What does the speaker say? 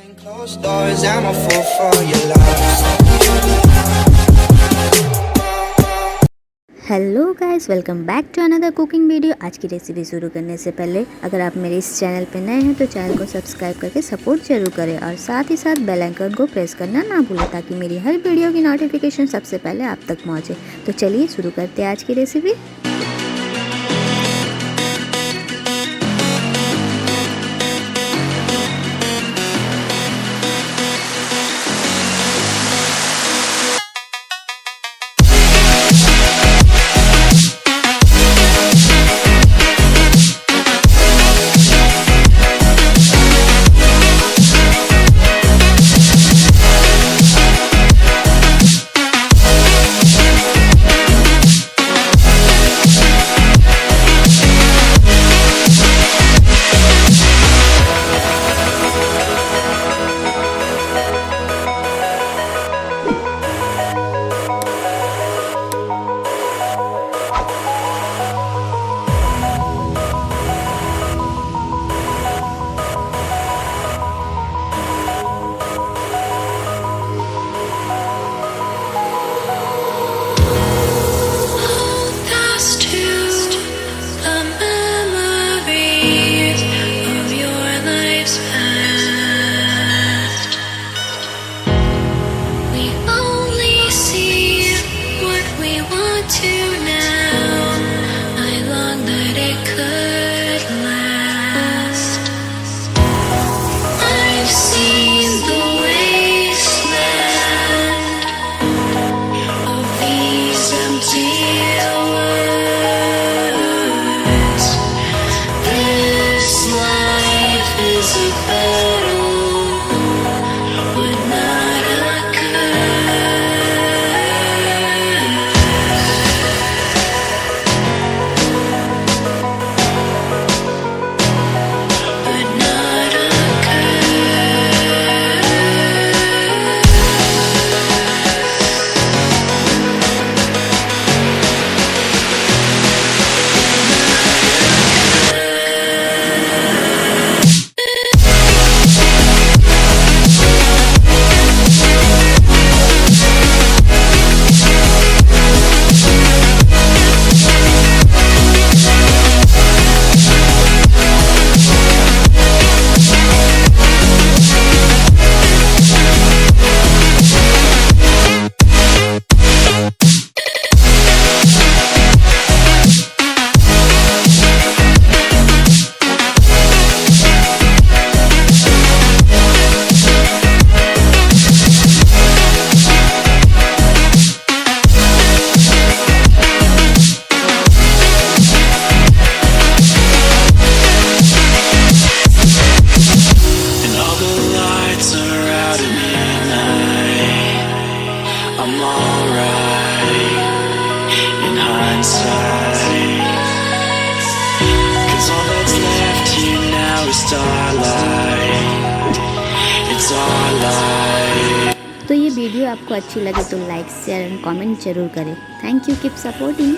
Hello guys, welcome back to another cooking video. आज की recipe शुरू करने से पहले अगर आप मेरे इस चैनल पे नए हैं तो चैनल को सब्सक्राइब करके सपोर्ट जरूर करें और साथ ही साथ बेल आइकन को प्रेस करना ना भूलें ताकि मेरी हर वीडियो की नोटिफिकेशन सबसे पहले आप तक पहुंचे। तो चलिए शुरू करते हैं आज की रेसिपी। तो ये वीडियो आपको अच्छी लगे तो लाइक, शेयर एंड कमेंट जरूर करें। Thank you, keep supporting.